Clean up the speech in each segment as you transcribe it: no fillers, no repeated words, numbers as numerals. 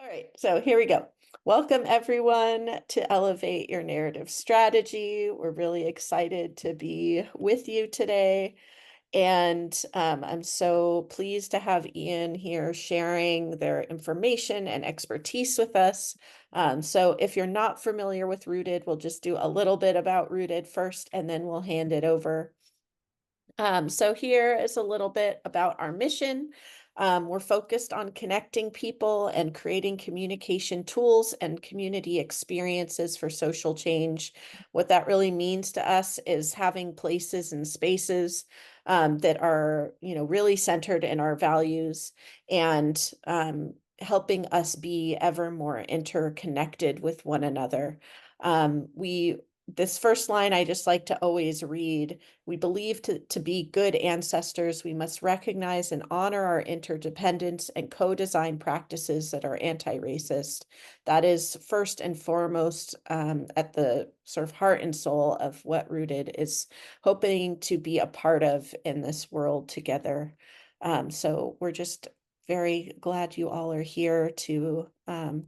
All right, so here we go. Welcome everyone to Elevate Your Narrative Strategy. We're really excited to be with you today. And I'm so pleased to have Ian here sharing their information and expertise with us. So if you're not familiar with Rooted, we'll just do a little bit about Rooted first, and then we'll hand it over. So here is a little bit about our mission. We're focused on connecting people and creating communication tools and community experiences for social change. What that really means to us is having places and spaces that are, really centered in our values and helping us be ever more interconnected with one another. This first line I just like to always read. We believe to be good ancestors, we must recognize and honor our interdependence and co-design practices that are anti-racist. That is first and foremost at the sort of heart and soul of what Rooted is hoping to be a part of in this world together. So we're just very glad you all are here to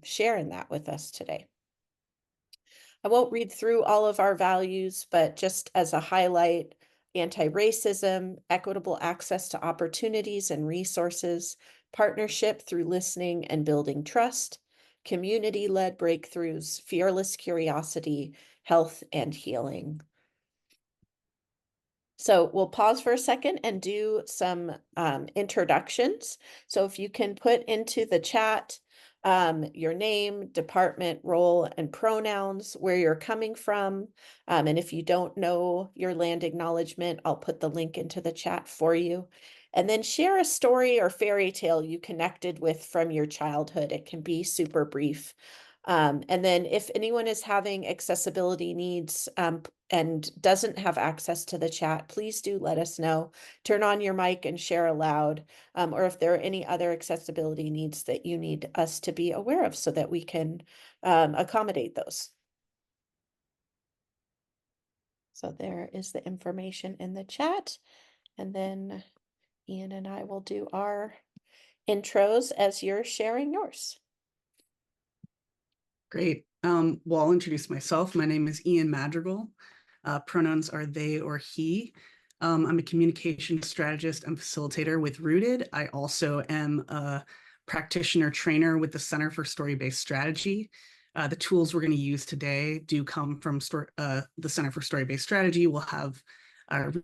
share in that with us today. I won't read through all of our values, but just as a highlight, anti-racism, equitable access to opportunities and resources, partnership through listening and building trust, community-led breakthroughs, fearless curiosity, health and healing. So we'll pause for a second and do some introductions. So if you can put into the chat your name, department, role, and pronouns, where you're coming from. And if you don't know your land acknowledgement, I'll put the link into the chat for you. And then share a story or fairy tale you connected with from your childhood. It can be super brief. And then if anyone is having accessibility needs and doesn't have access to the chat, please do let us know. Turn on your mic and share aloud, or if there are any other accessibility needs that you need us to be aware of so that we can accommodate those. So there is the information in the chat. And then Ian and I will do our intros as you're sharing yours. Great. Well, I'll introduce myself. My name is Ian Madrigal. Pronouns are they or he. I'm a communication strategist and facilitator with Rooted. I also am a practitioner trainer with the Center for Story-Based Strategy. The tools we're going to use today do come from the Center for Story-Based Strategy. We'll have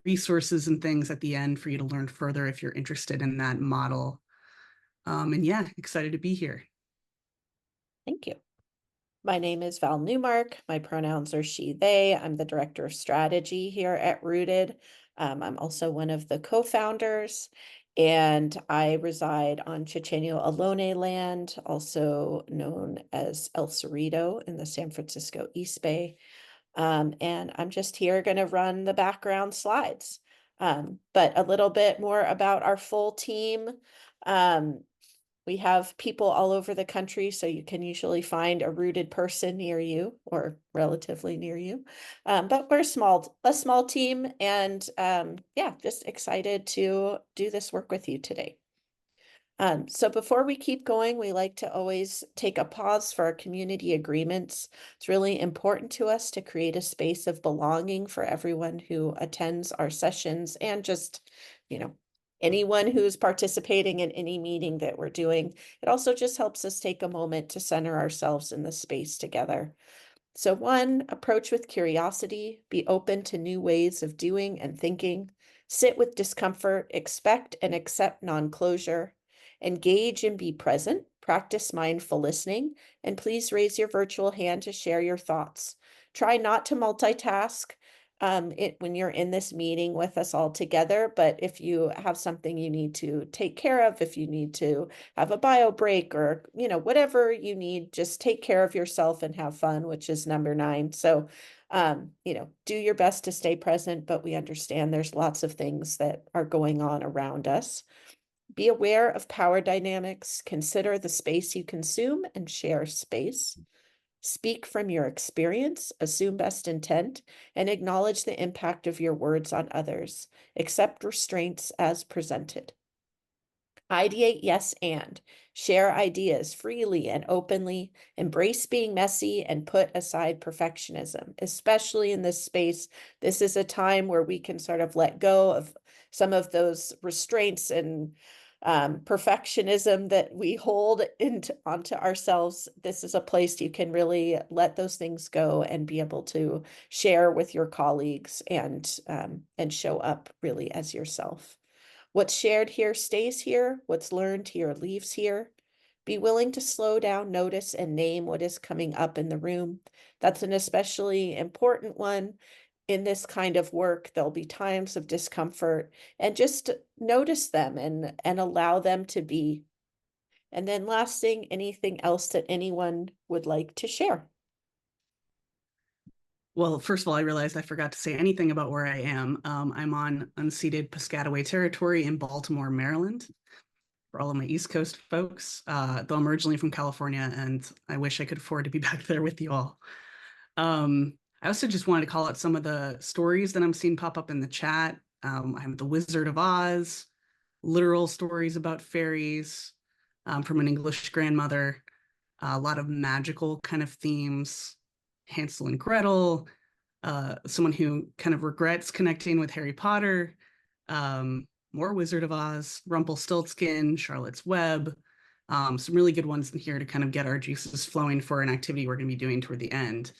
resources and things at the end for you to learn further if you're interested in that model. And yeah, excited to be here. Thank you. My name is Val Newmark. My pronouns are she, they. I'm the director of strategy here at Rooted. I'm also one of the co-founders, and I reside on Chochenyo Ohlone land, also known as El Cerrito in the San Francisco East Bay. And I'm just here going to run the background slides. But a little bit more about our full team. We have people all over the country, so you can usually find a Rooted person near you or relatively near you. But we're a small team, and yeah, just excited to do this work with you today. So before we keep going, we like to always take a pause for our community agreements. It's really important to us to create a space of belonging for everyone who attends our sessions and just, anyone who's participating in any meeting that we're doing. It also just helps us take a moment to center ourselves in the space together. So one, approach with curiosity, be open to new ways of doing and thinking, sit with discomfort, expect and accept non-closure, engage and be present, practice mindful listening, and please raise your virtual hand to share your thoughts. Try not to multitask when you're in this meeting with us all together, but if you have something you need to take care of, if you need to have a bio break or, whatever you need, just take care of yourself and have fun, which is number 9. So, do your best to stay present, but we understand there's lots of things that are going on around us. Be aware of power dynamics, consider the space you consume and share space. Speak from your experience, assume best intent, and acknowledge the impact of your words on others. Accept restraints as presented. Ideate, yes, and share ideas freely and openly, embrace being messy, and put aside perfectionism, especially in this space. This is a time where we can sort of let go of some of those restraints and perfectionism that we hold onto ourselves. This is a place you can really let those things go and be able to share with your colleagues and show up really as yourself. What's shared here stays here. What's learned here leaves here. Be willing to slow down, notice, and name what is coming up in the room. That's an especially important one in this kind of work. There'll be times of discomfort and just notice them and allow them to be. And then last thing, anything else that anyone would like to share? Well, first of all, I realized I forgot to say anything about where I am. I'm on unceded Piscataway territory in Baltimore, Maryland, for all of my East Coast folks, though I'm originally from California, and I wish I could afford to be back there with you all. I also just wanted to call out some of the stories that I'm seeing pop up in the chat. I have The Wizard of Oz, literal stories about fairies from an English grandmother, a lot of magical kind of themes, Hansel and Gretel, someone who kind of regrets connecting with Harry Potter, more Wizard of Oz, Rumpelstiltskin, Charlotte's Web, some really good ones in here to kind of get our juices flowing for an activity we're going to be doing toward the end.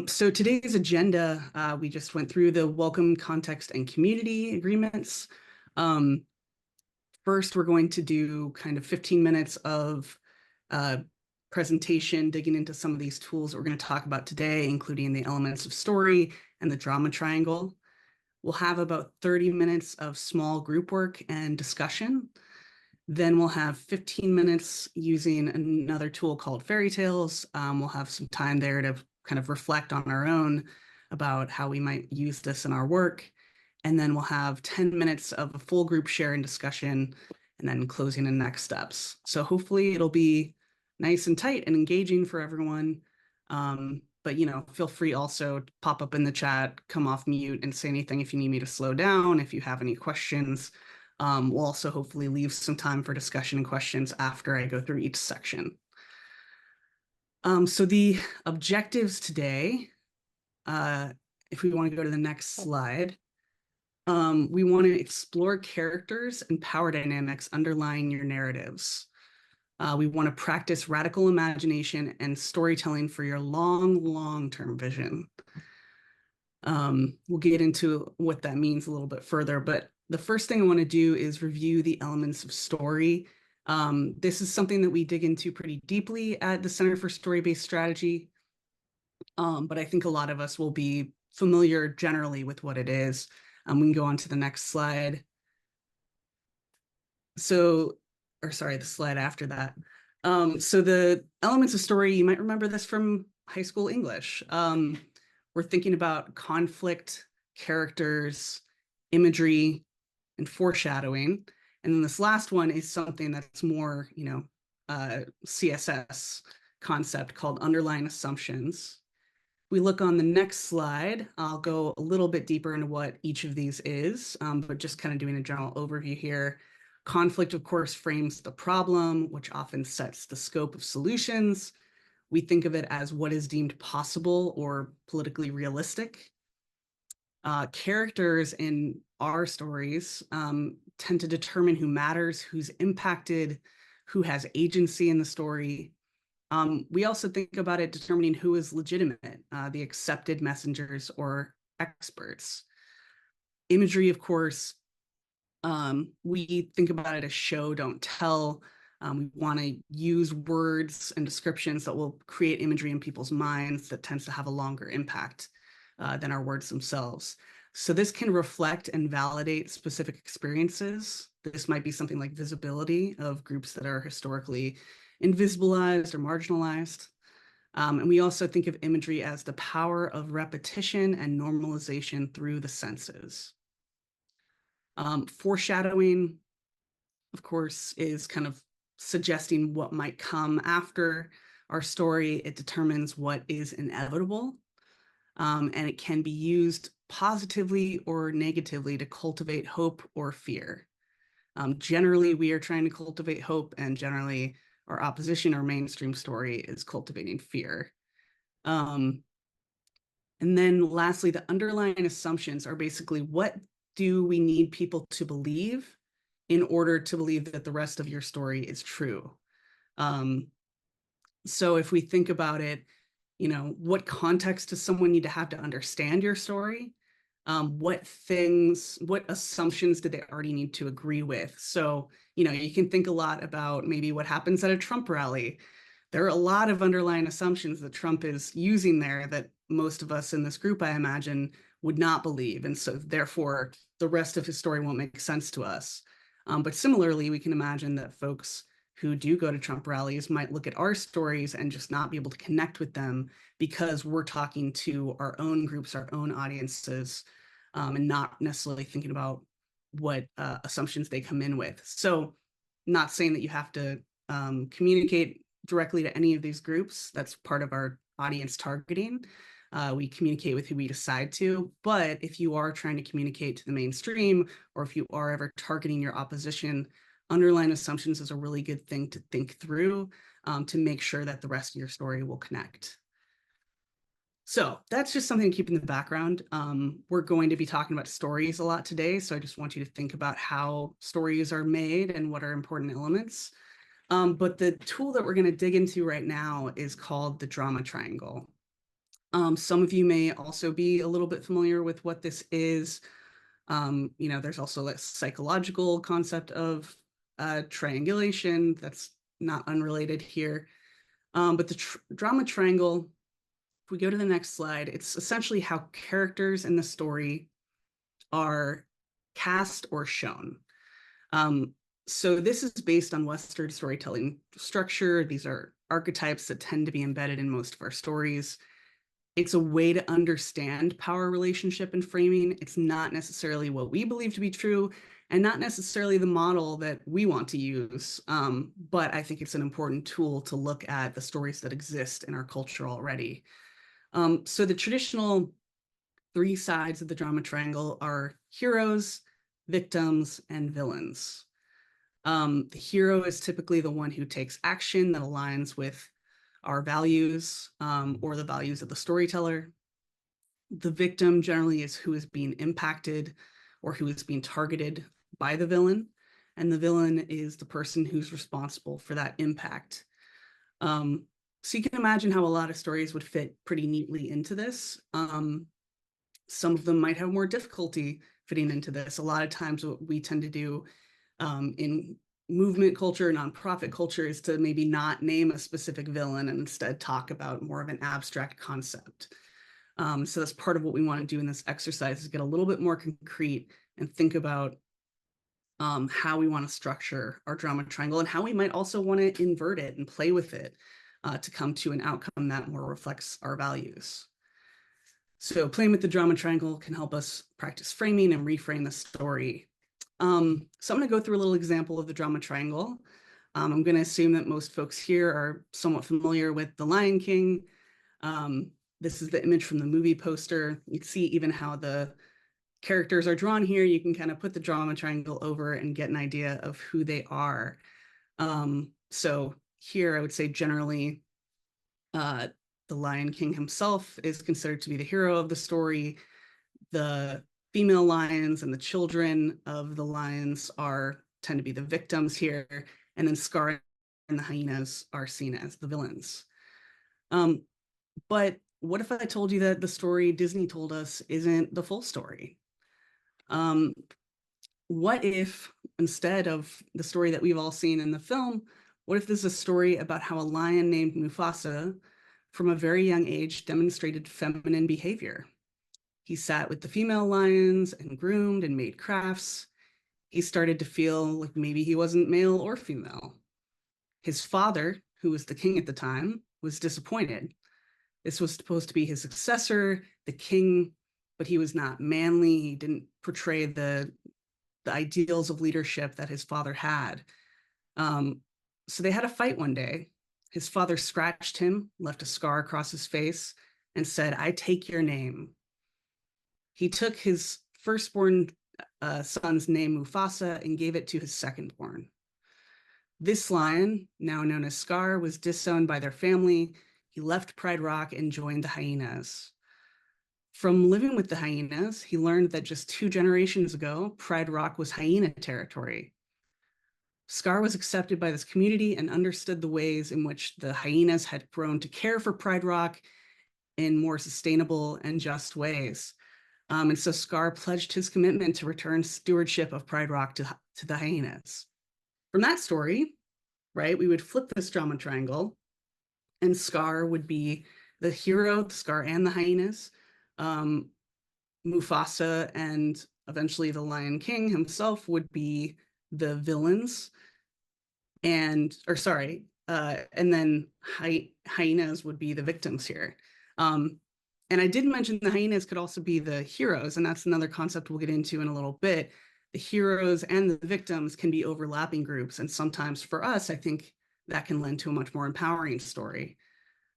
So today's agenda, we just went through the welcome, context, and community agreements. First, we're going to do kind of 15 minutes of presentation, digging into some of these tools that we're going to talk about today, including the elements of story and the drama triangle. We'll have about 30 minutes of small group work and discussion. Then we'll have 15 minutes using another tool called Fairy Tales. We'll have some time there to kind of reflect on our own about how we might use this in our work. And then we'll have 10 minutes of a full group share and discussion, and then closing and next steps. So hopefully it'll be nice and tight and engaging for everyone. But feel free also to pop up in the chat, come off mute, and say anything if you need me to slow down, if you have any questions. We'll also hopefully leave some time for discussion and questions after I go through each section. So the objectives today, if we want to go to the next slide, we want to explore characters and power dynamics underlying your narratives. We want to practice radical imagination and storytelling for your long-term vision. We'll get into what that means a little bit further, but the first thing I want to do is review the elements of story. This is something that we dig into pretty deeply at the Center for Story-Based Strategy, but I think a lot of us will be familiar generally with what it is. We can go on to the next slide. The slide after that. So the elements of story, you might remember this from high school English. We're thinking about conflict, characters, imagery, and foreshadowing. And then this last one is something that's more, CSS concept called underlying assumptions. We look on the next slide, I'll go a little bit deeper into what each of these is, but just kind of doing a general overview here. Conflict, of course, frames the problem, which often sets the scope of solutions. We think of it as what is deemed possible or politically realistic. Characters in our stories tend to determine who matters, who's impacted, who has agency in the story. We also think about it determining who is legitimate, the accepted messengers or experts. Imagery, of course, we think about it as show, don't tell. We want to use words and descriptions that will create imagery in people's minds that tends to have a longer impact than our words themselves. So this can reflect and validate specific experiences. This might be something like visibility of groups that are historically invisibilized or marginalized. And we also think of imagery as the power of repetition and normalization through the senses. Foreshadowing, of course, is kind of suggesting what might come after our story. It determines what is inevitable, and it can be used positively or negatively to cultivate hope or fear. Generally, we are trying to cultivate hope, and generally, our opposition or mainstream story is cultivating fear. And then lastly, the underlying assumptions are basically, what do we need people to believe in order to believe that the rest of your story is true? So if we think about it, what context does someone need to have to understand your story? What assumptions do they already need to agree with? So, you can think a lot about maybe what happens at a Trump rally. There are a lot of underlying assumptions that Trump is using there that most of us in this group, I imagine, would not believe. And so therefore, the rest of his story won't make sense to us. But similarly, we can imagine that folks who do go to Trump rallies might look at our stories and just not be able to connect with them because we're talking to our own groups, our own audiences, and not necessarily thinking about what assumptions they come in with. So, not saying that you have to communicate directly to any of these groups. That's part of our audience targeting. We communicate with who we decide to, but if you are trying to communicate to the mainstream, or if you are ever targeting your opposition, underlying assumptions is a really good thing to think through to make sure that the rest of your story will connect. So that's just something to keep in the background. We're going to be talking about stories a lot today, so I just want you to think about how stories are made and what are important elements. But the tool that we're going to dig into right now is called the drama triangle. Some of you may also be a little bit familiar with what this is. There's also a psychological concept of triangulation that's not unrelated here. But the drama triangle, if we go to the next slide, it's essentially how characters in the story are cast or shown. So this is based on Western storytelling structure. These are archetypes that tend to be embedded in most of our stories. It's a way to understand power relationship and framing. It's not necessarily what we believe to be true and not necessarily the model that we want to use. But I think it's an important tool to look at the stories that exist in our culture already. So the traditional three sides of the drama triangle are heroes, victims, and villains. The hero is typically the one who takes action that aligns with our values or the values of the storyteller. The victim generally is who is being impacted or who is being targeted by the villain. And the villain is the person who's responsible for that impact. So you can imagine how a lot of stories would fit pretty neatly into this. Some of them might have more difficulty fitting into this. A lot of times what we tend to do in movement culture, nonprofit culture, is to maybe not name a specific villain and instead talk about more of an abstract concept. So that's part of what we want to do in this exercise, is get a little bit more concrete and think about how we want to structure our drama triangle and how we might also want to invert it and play with it to come to an outcome that more reflects our values. So playing with the drama triangle can help us practice framing and reframe the story. So I'm going to go through a little example of the drama triangle. I'm going to assume that most folks here are somewhat familiar with The Lion King. This is the image from the movie poster. You can see even how the characters are drawn here. You can kind of put the drama triangle over and get an idea of who they are. So here I would say generally the Lion King himself is considered to be the hero of the story. The female lions and the children of the lions tend to be the victims here. And then Scar and the hyenas are seen as the villains. But what if I told you that the story Disney told us isn't the full story? What if instead of the story that we've all seen in the film, what if this is a story about how a lion named Mufasa from a very young age demonstrated feminine behavior? He sat with the female lions and groomed and made crafts. He started to feel like maybe he wasn't male or female. His father, who was the king at the time, was disappointed. This was supposed to be his successor, the king, but he was not manly. He didn't portray the ideals of leadership that his father had. So they had a fight one day. His father scratched him, left a scar across his face, and said, "I take your name." He took his firstborn son's name Mufasa and gave it to his second-born. This lion, now known as Scar, was disowned by their family. He left Pride Rock and joined the hyenas. From living with the hyenas, he learned that just 2 generations ago, Pride Rock was hyena territory. Scar was accepted by this community and understood the ways in which the hyenas had grown to care for Pride Rock in more sustainable and just ways. And so Scar pledged his commitment to return stewardship of Pride Rock to the hyenas. From that story, right, we would flip this drama triangle, and Scar would be the hero, Scar and the hyenas. Mufasa and eventually the Lion King himself would be the villains. And then hyenas would be the victims here. And I did mention the hyenas could also be the heroes, and that's another concept we'll get into in a little bit. The heroes and the victims can be overlapping groups, and sometimes for us, I think that can lend to a much more empowering story,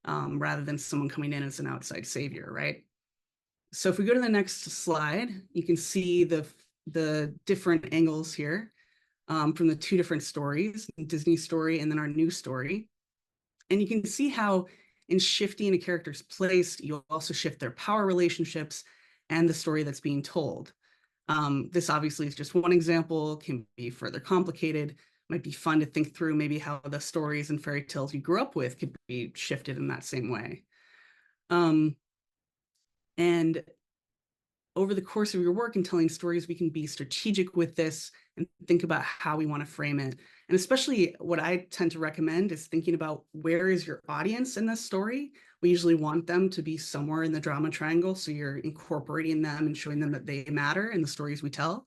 rather than someone coming in as an outside savior, right? So if we go to the next slide, you can see the different angles here, from the 2 different stories, Disney story and then our new story. And you can see how in shifting a character's place, you'll also shift their power relationships and the story that's being told. This obviously is just one example, can be further complicated. Might be fun to think through maybe how the stories and fairy tales you grew up with could be shifted in that same way. And over the course of your work and telling stories, we can be strategic with this and think about how we want to frame it. And especially what I tend to recommend is thinking about where is your audience in this story. We usually want them to be somewhere in the drama triangle, so you're incorporating them and showing them that they matter in the stories we tell.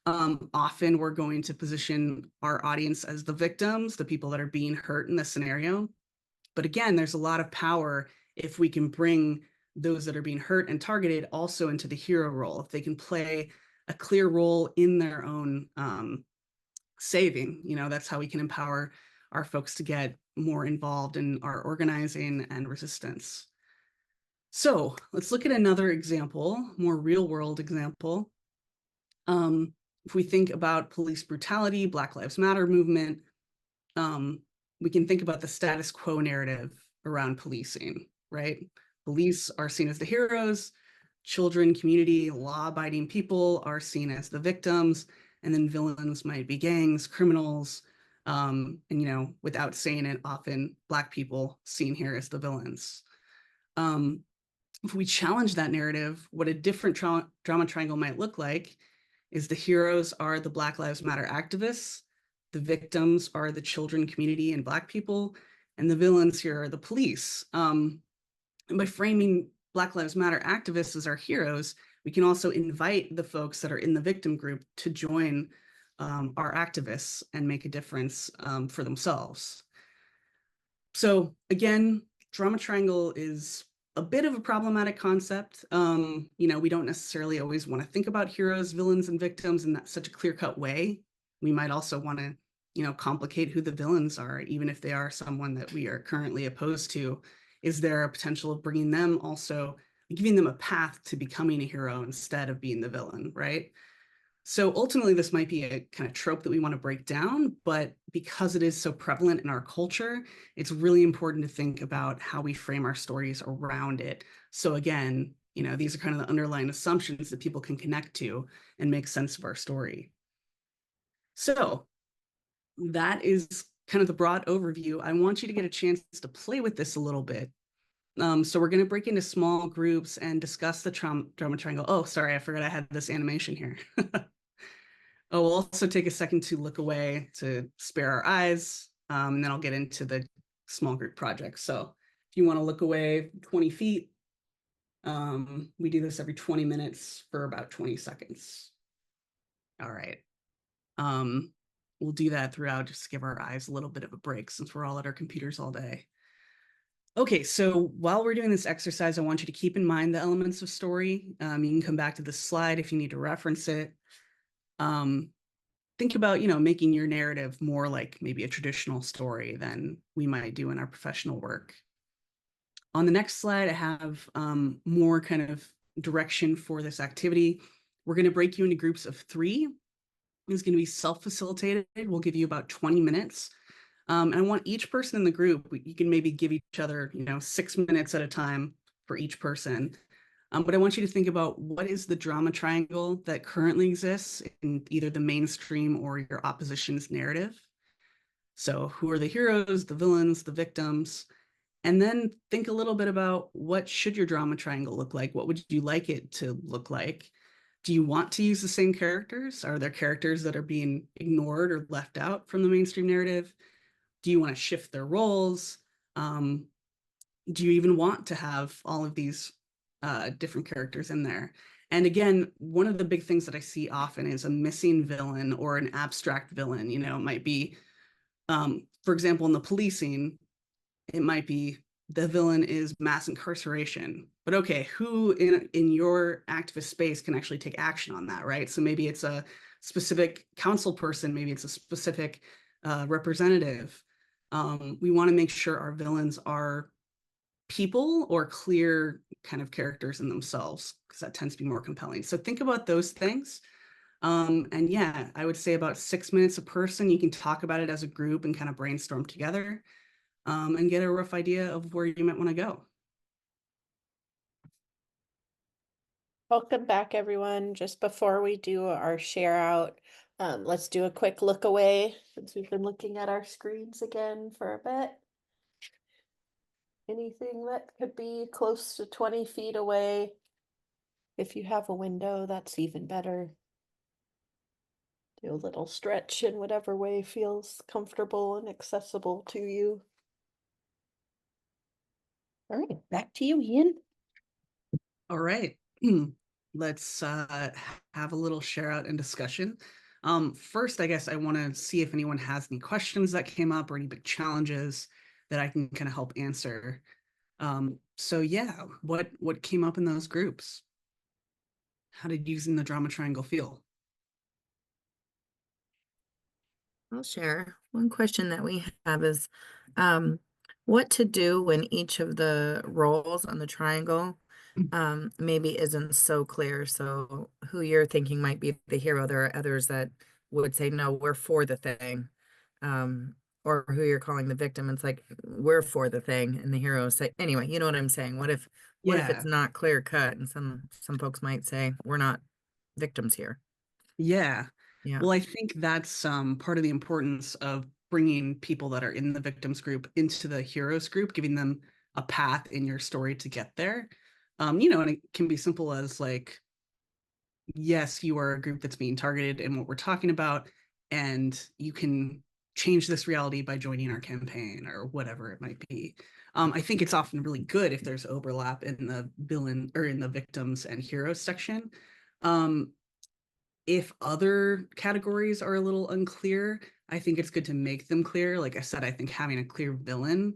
Often we're going to position our audience as the victims, the people that are being hurt in this scenario. But again, there's a lot of power if we can bring those that are being hurt and targeted also into the hero role. If they can play a clear role in their own saving, that's how we can empower our folks to get more involved in our organizing and resistance. So let's look at another example, more real world example. If we think about police brutality, Black Lives Matter movement, we can think about the status quo narrative around policing, right? Police are seen as the heroes, children, community, law-abiding people are seen as the victims, and then villains might be gangs, criminals, and without saying it, often Black people seen here as the villains. If we challenge that narrative, what a different drama triangle might look like is the heroes are the Black Lives Matter activists, the victims are the children, community, and Black people, and the villains here are the police. And by framing Black Lives Matter activists as our heroes, we can also invite the folks that are in the victim group to join our activists and make a difference for themselves. So again, drama triangle is a bit of a problematic concept. We don't necessarily always want to think about heroes, villains, and victims in that such a clear-cut way. We might also want to, complicate who the villains are, even if they are someone that we are currently opposed to. Is there a potential of bringing them also, giving them a path to becoming a hero instead of being the villain, right? So ultimately, this might be a kind of trope that we want to break down, but because it is so prevalent in our culture, it's really important to think about how we frame our stories around it. So again, these are kind of the underlying assumptions that people can connect to and make sense of our story. So that is kind of the broad overview. I want you to get a chance to play with this a little bit. So we're going to break into small groups and discuss the drama triangle. Oh, sorry, I forgot I had this animation here. Oh, we'll also take a second to look away to spare our eyes, and then I'll get into the small group project. So if you want to look away 20 feet, we do this every 20 minutes for about 20 seconds. All right. We'll do that throughout just to give our eyes a little bit of a break since we're all at our computers all day. Okay, so while we're doing this exercise, I want you to keep in mind the elements of story. You can come back to this slide if you need to reference it. Think about, making your narrative more like maybe a traditional story than we might do in our professional work. On the next slide, I have more kind of direction for this activity. We're going to break you into groups of 3. It's going to be self-facilitated. We'll give you about 20 minutes. And I want each person in the group, you can maybe give each other, 6 minutes at a time for each person. But I want you to think about what is the drama triangle that currently exists in either the mainstream or your opposition's narrative. So who are the heroes, the villains, the victims? And then think a little bit about what should your drama triangle look like? What would you like it to look like? Do you want to use the same characters? Are there characters that are being ignored or left out from the mainstream narrative? Do you want to shift their roles? Um, do you even want to have all of these different characters in there? And again, one of the big things that I see often is a missing villain or an abstract villain. It might be, for example, in the policing, it might be the villain is mass incarceration. But okay, who in your activist space can actually take action on that, right? So maybe it's a specific council person, maybe it's a specific representative. We want to make sure our villains are people or clear kind of characters in themselves, because that tends to be more compelling. So think about those things. And yeah, I would say about 6 minutes a person. You can talk about it as a group and kind of brainstorm together, and get a rough idea of where you might want to go. Welcome back, everyone. Just before we do our share out, let's do a quick look away since we've been looking at our screens again for a bit. Anything that could be close to 20 feet away. If you have a window, that's even better. Do a little stretch in whatever way feels comfortable and accessible to you. All right, back to you, Ian. All right. Let's have a little share out and discussion. First, I guess I want to see if anyone has any questions that came up or any big challenges that I can kind of help answer. So yeah, what came up in those groups? How did using the drama triangle feel? I'll share. One question that we have is what to do when each of the roles on the triangle maybe isn't so clear. So who you're thinking might be the hero. There are others that would say, no, we're for the thing. Um, or who you're calling the victim. It's like, we're for the thing. And the hero say, anyway, you know what I'm saying? What if it's Yeah, not clear cut? And some folks might say, we're not victims here. yeah. Yeah. Well, I think that's part of the importance of bringing people that are in the victims group into the heroes group, giving them a path in your story to get there. And it can be simple as like, yes, you are a group that's being targeted in what we're talking about, and you can change this reality by joining our campaign or whatever it might be. I think it's often really good if there's overlap in the villain or in the victims and heroes section. Um, if other categories are a little unclear, I think it's good to make them clear. Like I said, I think having a clear villain,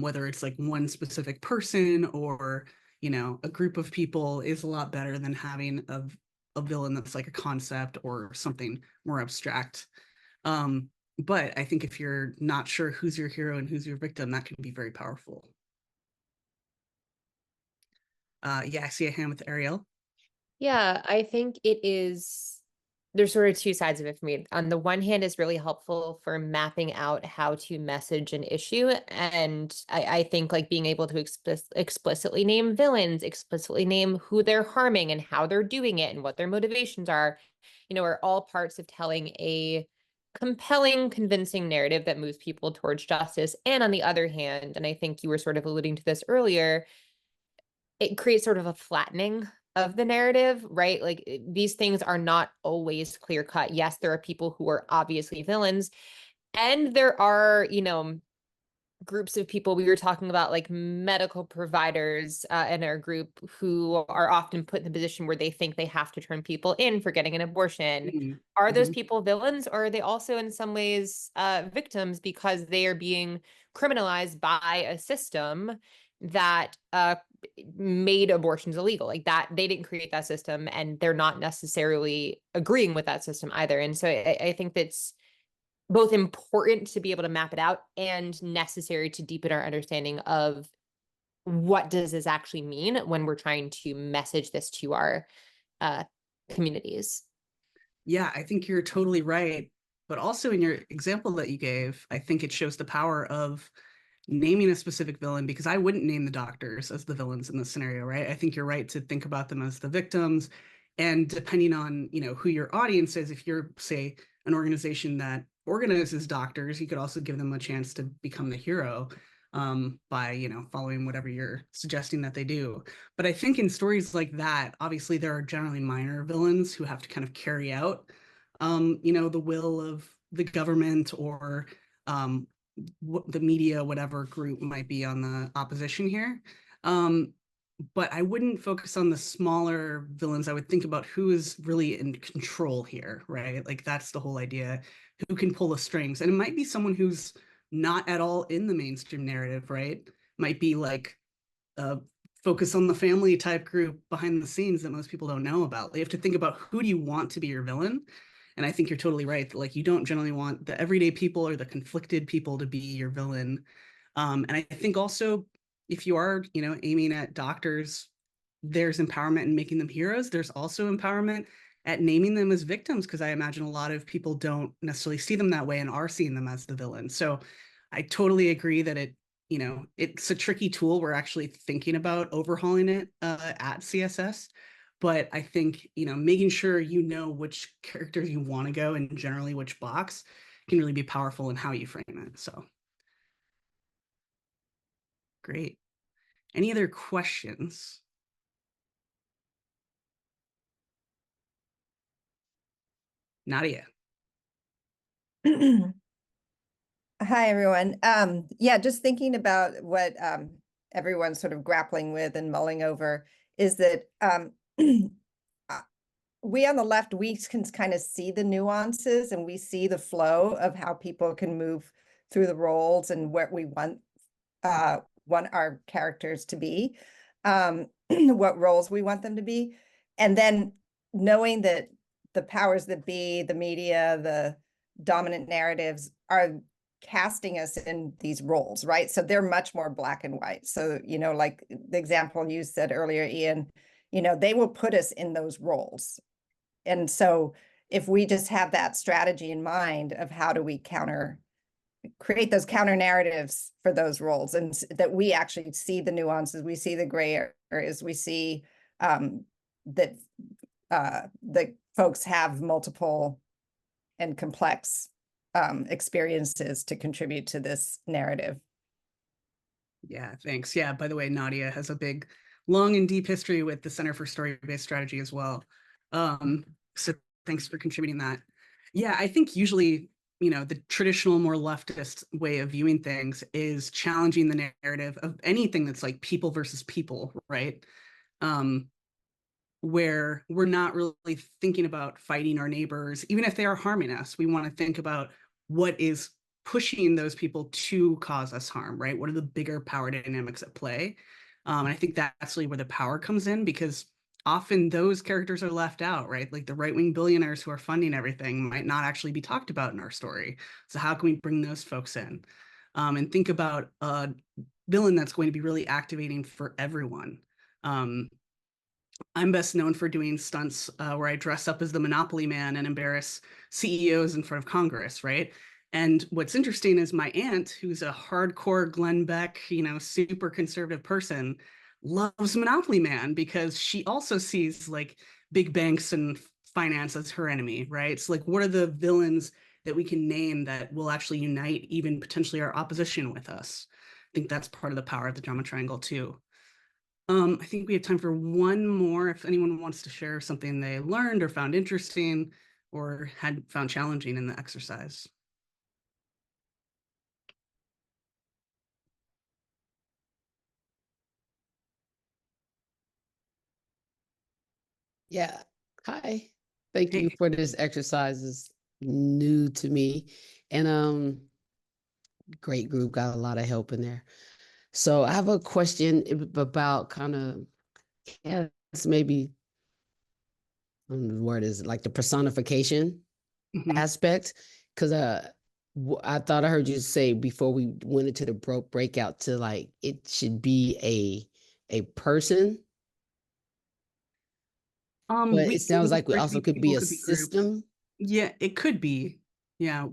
whether it's like one specific person or a group of people, is a lot better than having a villain that's like a concept or something more abstract. But I think if you're not sure who's your hero and who's your victim, that can be very powerful. Yeah, I see a hand with Ariel. Yeah, I think there's sort of two sides of it for me. On the one hand, it's really helpful for mapping out how to message an issue. And I think like being able to explicitly name villains, explicitly name who they're harming and how they're doing it and what their motivations are all parts of telling a compelling, convincing narrative that moves people towards justice. And on the other hand, and I think you were sort of alluding to this earlier, it creates sort of a flattening of the narrative, right? Like these things are not always clear cut. Yes, there are people who are obviously villains, and there are, groups of people. We were talking about like medical providers in our group who are often put in the position where they think they have to turn people in for getting an abortion. Are those Mm-hmm. people villains, or are they also in some ways victims because they are being criminalized by a system that made abortions illegal? Like that, they didn't create that system, and they're not necessarily agreeing with that system either. And so I think that's both important to be able to map it out and necessary to deepen our understanding of what does this actually mean when we're trying to message this to our communities. Yeah, I think you're totally right. But also in your example that you gave, I think it shows the power of naming a specific villain, because I wouldn't name the doctors as the villains in this scenario, right? I think you're right to think about them as the victims. And depending on, who your audience is, if you're, say, an organization that organizes doctors, you could also give them a chance to become the hero by, following whatever you're suggesting that they do. But I think in stories like that, obviously there are generally minor villains who have to kind of carry out, the will of the government or the media, whatever group might be on the opposition here. But I wouldn't focus on the smaller villains. I would think about who is really in control here, right? Like that's the whole idea. Who can pull the strings? And it might be someone who's not at all in the mainstream narrative, right? Might be like a focus on the family type group behind the scenes that most people don't know about. You have to think about who do you want to be your villain? And I think you're totally right that like you don't generally want the everyday people or the conflicted people to be your villain. And I think also if you are, aiming at doctors, there's empowerment in making them heroes. There's also empowerment at naming them as victims, because I imagine a lot of people don't necessarily see them that way and are seeing them as the villain. So I totally agree that it's a tricky tool. We're actually thinking about overhauling it at CSS. But I think, making sure you know which characters you want to go and generally which box can really be powerful in how you frame it. So great. Any other questions? Nadia. Hi, everyone. Yeah, just thinking about what everyone's sort of grappling with and mulling over is that we on the left, we can kind of see the nuances and we see the flow of how people can move through the roles and what we want our characters to be, what roles we want them to be. And then knowing that the powers that be, the media, the dominant narratives are casting us in these roles, right? So they're much more black and white. So, like the example you said earlier, Ian, they will put us in those roles. And so if we just have that strategy in mind of how do we create those counter narratives for those roles, and that we actually see the nuances, we see the gray areas, we see that the folks have multiple and complex experiences to contribute to this narrative. Yeah, thanks. Yeah, by the way, Nadia has a big, long and deep history with the Center for Story-Based Strategy as well. So thanks for contributing that. Yeah, I think usually, the traditional, more leftist way of viewing things is challenging the narrative of anything that's like people versus people, right? Where we're not really thinking about fighting our neighbors, even if they are harming us. We want to think about what is pushing those people to cause us harm, right? What are the bigger power dynamics at play? And I think that's really where the power comes in, because often those characters are left out, right? Like the right-wing billionaires who are funding everything might not actually be talked about in our story. So how can we bring those folks in? And think about a villain that's going to be really activating for everyone. I'm best known for doing stunts where I dress up as the Monopoly Man and embarrass CEOs in front of Congress, right? And what's interesting is my aunt, who's a hardcore Glenn Beck, super conservative person, loves Monopoly Man because she also sees like big banks and finance as her enemy, right? So like, what are the villains that we can name that will actually unite even potentially our opposition with us? I think that's part of the power of the drama triangle too. I think we have time for one more if anyone wants to share something they learned or found interesting or had found challenging in the exercise. Yeah. Hi. Thank you Hey. for this exercise. It's new to me. And great group, got a lot of help in there. So I have a question about kind of, yeah, it's maybe I don't know the word is like the personification aspect. Cause I thought I heard you say before we went into the breakout to like it should be a person. But We it sounds like it could also be could be people, a could be groups. system. Yeah, it could be. Yeah.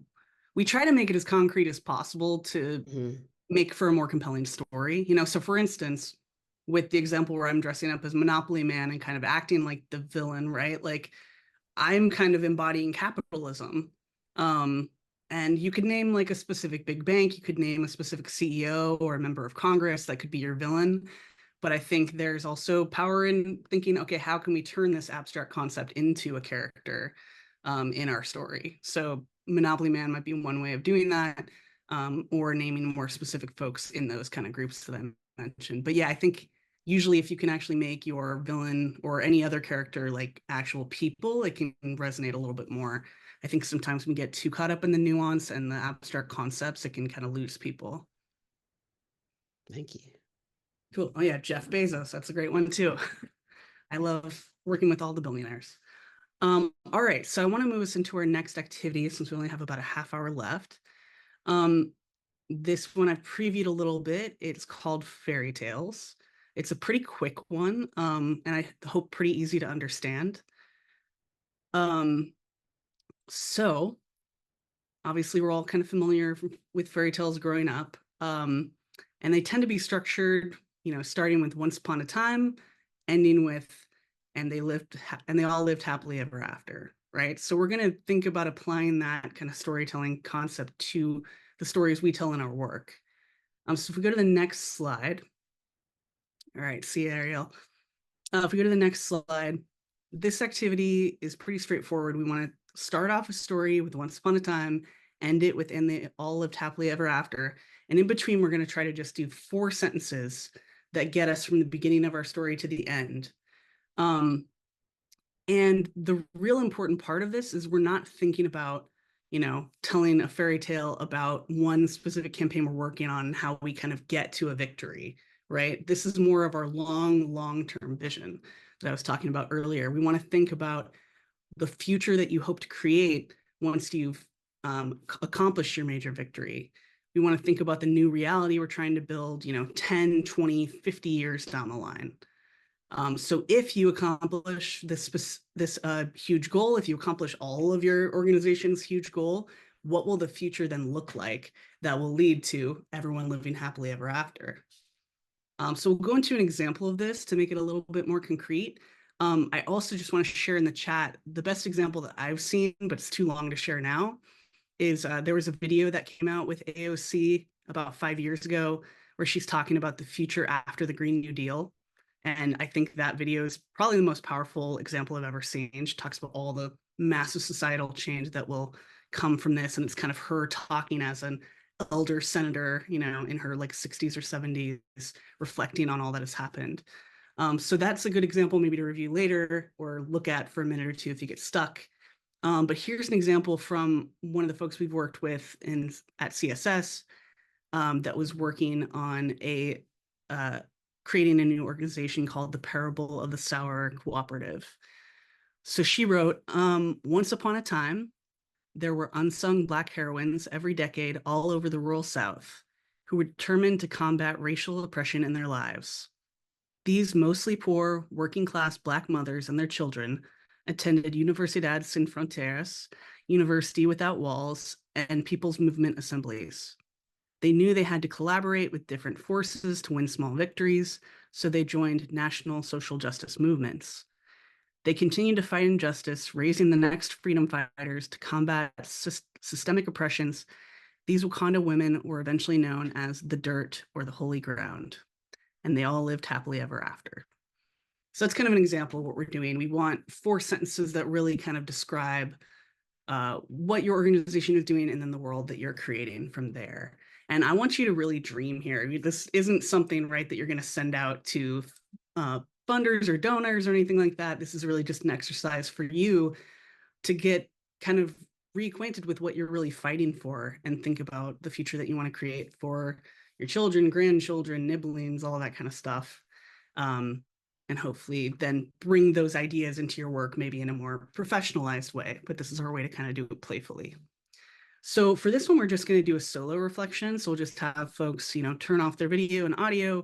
We try to make it as concrete as possible to Mhm. make for a more compelling story. You know, so for instance, with the example where I'm dressing up as Monopoly Man and kind of acting like the villain, right? Like I'm kind of embodying capitalism. Um, and you could name like a specific big bank, you could name a specific CEO or a member of Congress that could be your villain. But I think there's also power in thinking, okay, how can we turn this abstract concept into a character in our story? So Monopoly Man might be one way of doing that, or naming more specific folks in those kind of groups that I mentioned. But yeah, I think usually if you can actually make your villain or any other character like actual people, it can resonate a little bit more. I think sometimes we get too caught up in the nuance and the abstract concepts, it can kind of lose people. Thank you. Cool. Oh yeah, Jeff Bezos. That's a great one too. I love working with all the billionaires. All right, so I want to move us into our next activity since we only have about a half hour left. This one I've previewed a little bit. It's called Fairy Tales. It's a pretty quick one, and I hope pretty easy to understand. So obviously we're all kind of familiar with fairy tales growing up, and they tend to be structured, you know, starting with once upon a time, ending with and they all lived happily ever after, right? So we're going to think about applying that kind of storytelling concept to the stories we tell in our work. So if we go to the next slide. All right, see Ariel. If we go to the next slide, this activity is pretty straightforward. We want to start off a story with once upon a time, end it with and they all lived happily ever after. And in between, we're going to try to just do 4 sentences that get us from the beginning of our story to the end. And the real important part of this is we're not thinking about, you know, telling a fairy tale about one specific campaign we're working on and how we kind of get to a victory, right? This is more of our long-term vision that I was talking about earlier. We want to think about the future that you hope to create once you've accomplished your major victory. We want to think about the new reality we're trying to build, you know, 10, 20, 50 years down the line. So if you accomplish this huge goal, if you accomplish all of your organization's huge goal, what will the future then look like that will lead to everyone living happily ever after? So we'll go into an example of this to make it a little bit more concrete. I also just want to share in the chat the best example that I've seen, but it's too long to share now, is there was a video that came out with AOC about 5 years ago where she's talking about the future after the Green New Deal. And I think that video is probably the most powerful example I've ever seen. She talks about all the massive societal change that will come from this. And it's kind of her talking as an elder senator, you know, in her like 60s or 70s, reflecting on all that has happened. So that's a good example maybe to review later or look at for a minute or two if you get stuck. But here's an example from one of the folks we've worked with at CSS that was working on creating a new organization called the Parable of the Sour Cooperative. So she wrote, once upon a time, there were unsung Black heroines every decade all over the rural South who were determined to combat racial oppression in their lives. These mostly poor, working-class Black mothers and their children attended Universidad Sin Fronteras, University Without Walls, and People's Movement assemblies. They knew they had to collaborate with different forces to win small victories, so they joined national social justice movements. They continued to fight injustice, raising the next freedom fighters to combat systemic oppressions. These Wakanda women were eventually known as the Dirt or the Holy Ground, and they all lived happily ever after. So that's kind of an example of what we're doing. We want 4 sentences that really kind of describe what your organization is doing and then the world that you're creating from there. And I want you to really dream here. This isn't something, right, that you're going to send out to funders or donors or anything like that. This is really just an exercise for you to get kind of reacquainted with what you're really fighting for and think about the future that you want to create for your children, grandchildren, nibblings, all that kind of stuff. And hopefully then bring those ideas into your work, maybe in a more professionalized way, but this is our way to kind of do it playfully. So for this one, we're just going to do a solo reflection. So we'll just have folks, you know, turn off their video and audio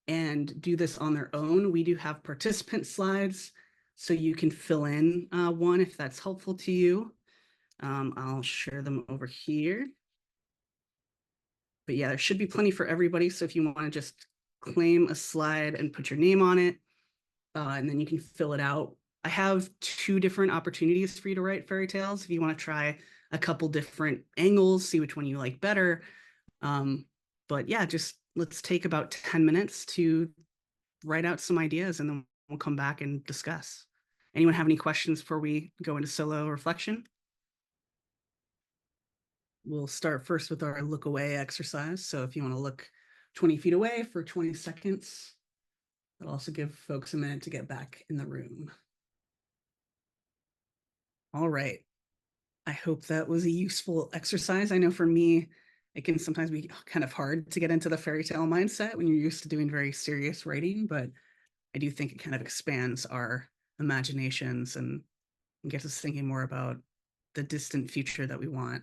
and do this on their own. We do have participant slides. so you can fill in one if that's helpful to you. I'll share them over here. But yeah, there should be plenty for everybody. So if you want to just claim a slide and put your name on it, and then you can fill it out. I have 2 different opportunities for you to write fairy tales if you want to try a couple different angles, see which one you like better. But yeah, just let's take about 10 minutes to write out some ideas and then we'll come back and discuss. Anyone have any questions before we go into solo reflection? We'll start first with our look away exercise. So if you want to look 20 feet away for 20 seconds, that'll also give folks a minute to get back in the room. All right. I hope that was a useful exercise. I know for me, it can sometimes be kind of hard to get into the fairy tale mindset when you're used to doing very serious writing, but I do think it kind of expands our imaginations and gets us thinking more about the distant future that we want.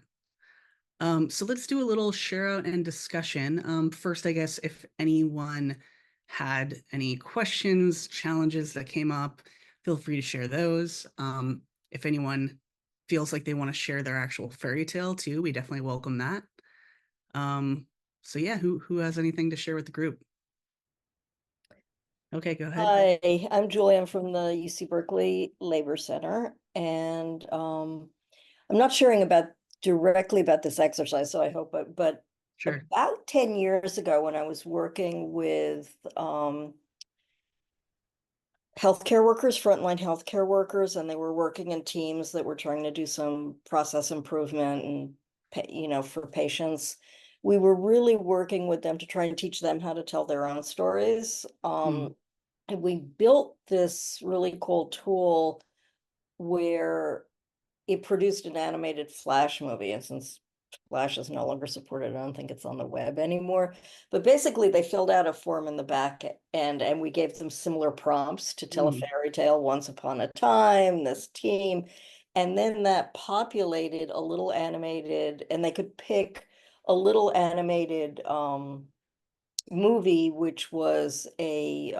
So let's do a little share out and discussion. First, I guess if anyone had any questions, challenges that came up, feel free to share those. If anyone feels like they want to share their actual fairy tale too, we definitely welcome that. So yeah, who has anything to share with the group? Okay, go ahead. Hi, I'm Julie. I'm from the UC Berkeley Labor Center, and I'm not sharing directly about this exercise, so I hope, but Sure. about 10 years ago when I was working with healthcare workers, frontline healthcare workers, and they were working in teams that were trying to do some process improvement and, for patients. We were really working with them to try and teach them how to tell their own stories. And we built this really cool tool where it produced an animated Flash movie. And since Flash is no longer supported, I don't think it's on the web anymore. But basically, they filled out a form in the back end, and we gave them similar prompts to tell a fairy tale. Once upon a time, this team. And then that populated a little animated, and they could pick a little animated movie, which was it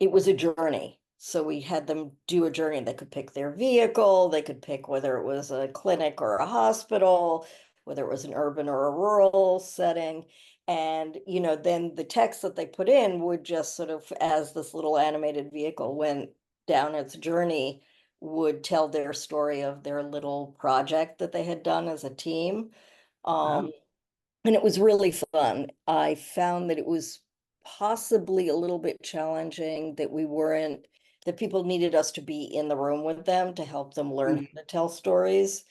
was a journey. So we had them do a journey. They could pick their vehicle, they could pick whether it was a clinic or a hospital, whether it was an urban or a rural setting. And, then the text that they put in would just sort of, as this little animated vehicle went down its journey, would tell their story of their little project that they had done as a team. Wow. And it was really fun. I found that it was possibly a little bit challenging that people needed us to be in the room with them to help them learn how to tell stories.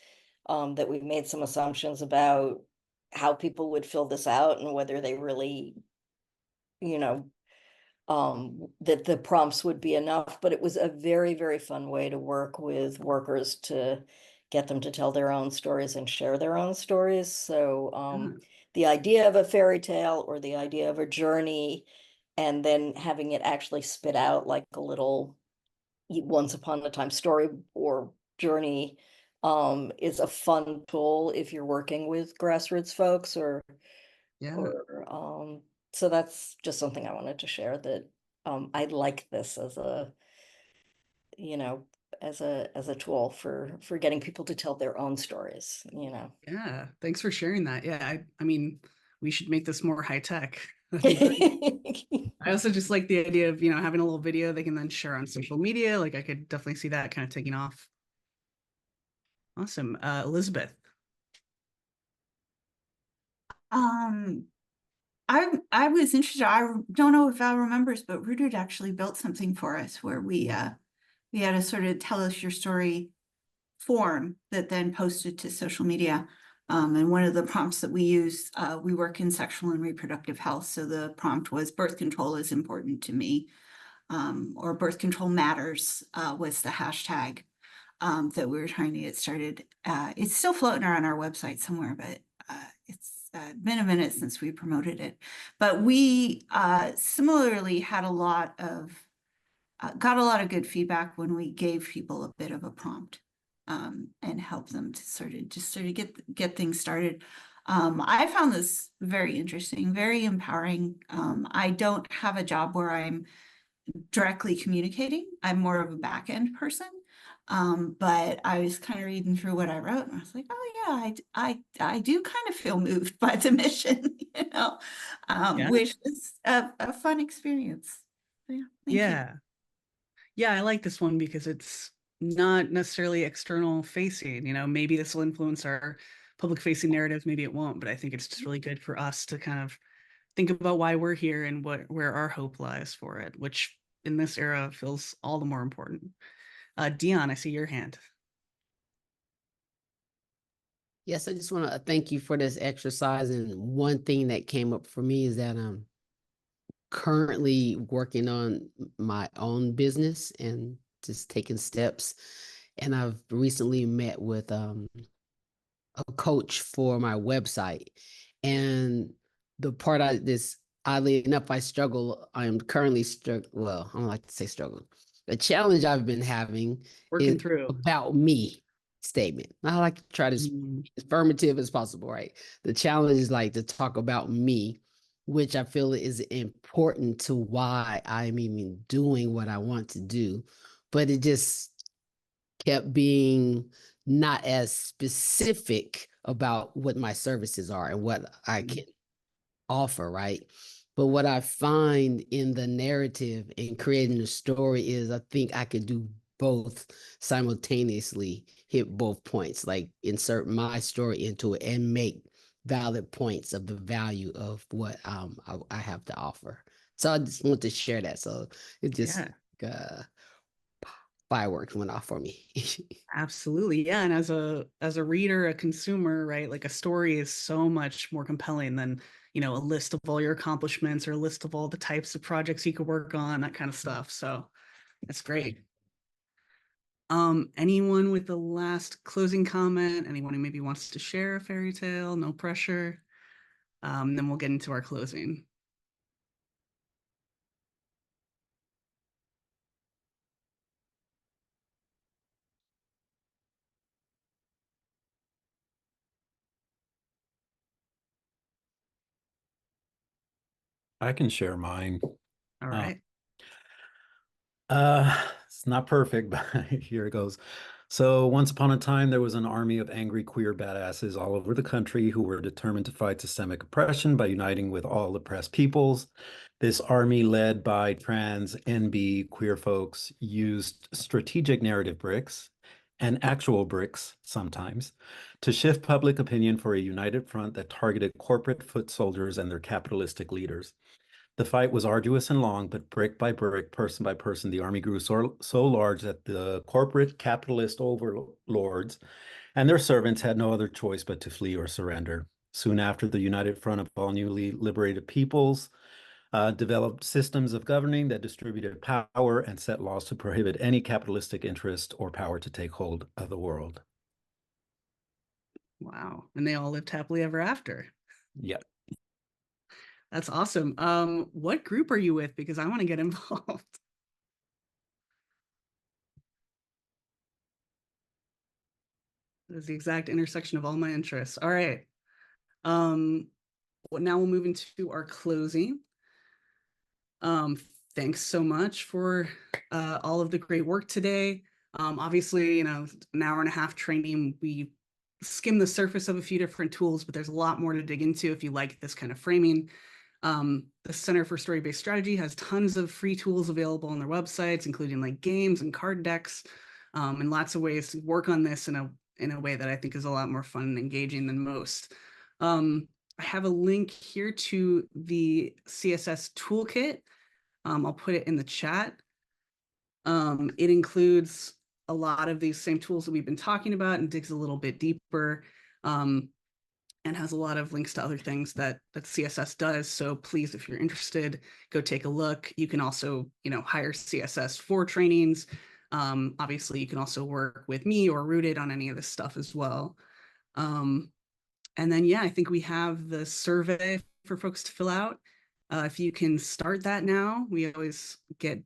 That we made some assumptions about how people would fill this out and whether they really, you know, that the prompts would be enough. But it was a very, very fun way to work with workers to get them to tell their own stories and share their own stories. So the idea of a fairy tale or the idea of a journey, and then having it actually spit out like a little once upon a time story or journey, is a fun tool if you're working with grassroots folks Yeah. or so that's just something I wanted to share, that I like this as a, you know, as a tool for getting people to tell their own stories. Yeah. Thanks for sharing that. Yeah. I mean, we should make this more high tech. I also just like the idea of, having a little video they can then share on social media. Like I could definitely see that kind of taking off. Awesome. Elizabeth. I was interested. I don't know if Val remembers, but Rooted actually built something for us where we had a sort of tell us your story form that then posted to social media. And one of the prompts that we use, we work in sexual and reproductive health. So the prompt was birth control is important to me, or birth control matters was the hashtag that we were trying to get started. It's still floating around our website somewhere, but it's been a minute since we promoted it. But we similarly had got a lot of good feedback when we gave people a bit of a prompt and helped them to sort of get things started. I found this very interesting, very empowering. I don't have a job where I'm directly communicating. I'm more of a back end person. But I was kind of reading through what I wrote and I was like, oh yeah, I do kind of feel moved by the mission, Yeah. which is a fun experience. So, yeah, thank you. Yeah, I like this one because it's not necessarily external facing. Maybe this will influence our public facing narrative, maybe it won't, but I think it's just really good for us to kind of think about why we're here and where our hope lies for it, which in this era feels all the more important. Dion, I see your hand. Yes, I just want to thank you for this exercise. And one thing that came up for me is that I'm currently working on my own business and just taking steps. And I've recently met with a coach for my website. And the part oddly enough, I'm currently well, I don't like to say struggle. The challenge I've been having Working is through. about me statement. I like to try to be as affirmative as possible, right? The challenge is like to talk about me, which I feel is important to why I'm even doing what I want to do. But it just kept being not as specific about what my services are and what I can offer, right? But what I find in the narrative and creating the story is I think I could do both simultaneously, hit both points, like insert my story into it and make valid points of the value of what I have to offer. So I just want to share that. So it just uh, fireworks went off for me. Absolutely. Yeah. And as a reader, a consumer, right? Like a story is so much more compelling than, a list of all your accomplishments or a list of all the types of projects you could work on, that kind of stuff. So that's great. Anyone with the last closing comment? Anyone who maybe wants to share a fairy tale? No pressure. Then we'll get into our closing. I can share mine. All right. It's not perfect, but here it goes. So once upon a time, there was an army of angry queer badasses all over the country who were determined to fight systemic oppression by uniting with all oppressed peoples. This army, led by trans NB queer folks, used strategic narrative bricks and actual bricks sometimes to shift public opinion for a united front that targeted corporate foot soldiers and their capitalistic leaders. The fight was arduous and long, but brick by brick, person by person, the army grew so large that the corporate capitalist overlords and their servants had no other choice but to flee or surrender. Soon after, the United Front of all newly liberated peoples developed systems of governing that distributed power and set laws to prohibit any capitalistic interest or power to take hold of the world. Wow. And they all lived happily ever after. Yeah. That's awesome. What group are you with? Because I want to get involved. This is the exact intersection of all my interests. All right. Now we'll move into our closing. Thanks so much for all of the great work today. Obviously, an hour and a half training, we skim the surface of a few different tools, but there's a lot more to dig into if you like this kind of framing. The Center for Story-Based Strategy has tons of free tools available on their websites, including like games and card decks, and lots of ways to work on this in a way that I think is a lot more fun and engaging than most. I have a link here to the CSS toolkit. I'll put it in the chat. It includes a lot of these same tools that we've been talking about and digs a little bit deeper. And has a lot of links to other things that CSS does. So please, if you're interested, go take a look. You can also, hire CSS for trainings. Obviously, you can also work with me or Rooted on any of this stuff as well. And then, yeah, I think we have the survey for folks to fill out. If you can start that now, we always get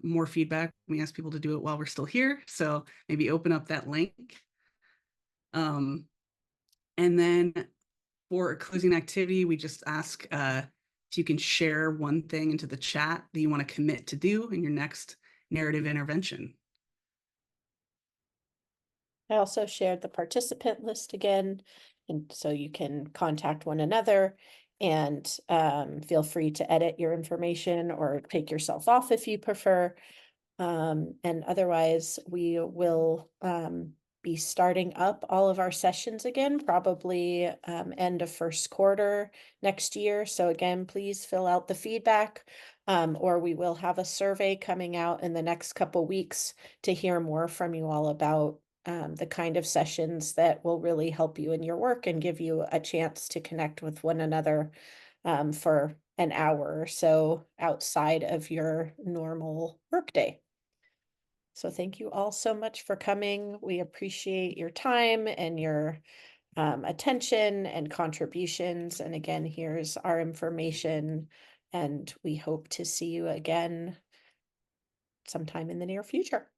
more feedback. We ask people to do it while we're still here. So maybe open up that link. And then for a closing activity, we just ask So you can share one thing into the chat that you want to commit to do in your next narrative intervention. I also shared the participant list again, and so you can contact one another and feel free to edit your information or take yourself off if you prefer. And otherwise, we will be starting up all of our sessions again, probably end of first quarter next year. So again, please fill out the feedback, or we will have a survey coming out in the next couple weeks to hear more from you all about the kind of sessions that will really help you in your work and give you a chance to connect with one another for an hour or so outside of your normal workday. So thank you all so much for coming. We appreciate your time and your attention and contributions. And again, here's our information, and we hope to see you again sometime in the near future.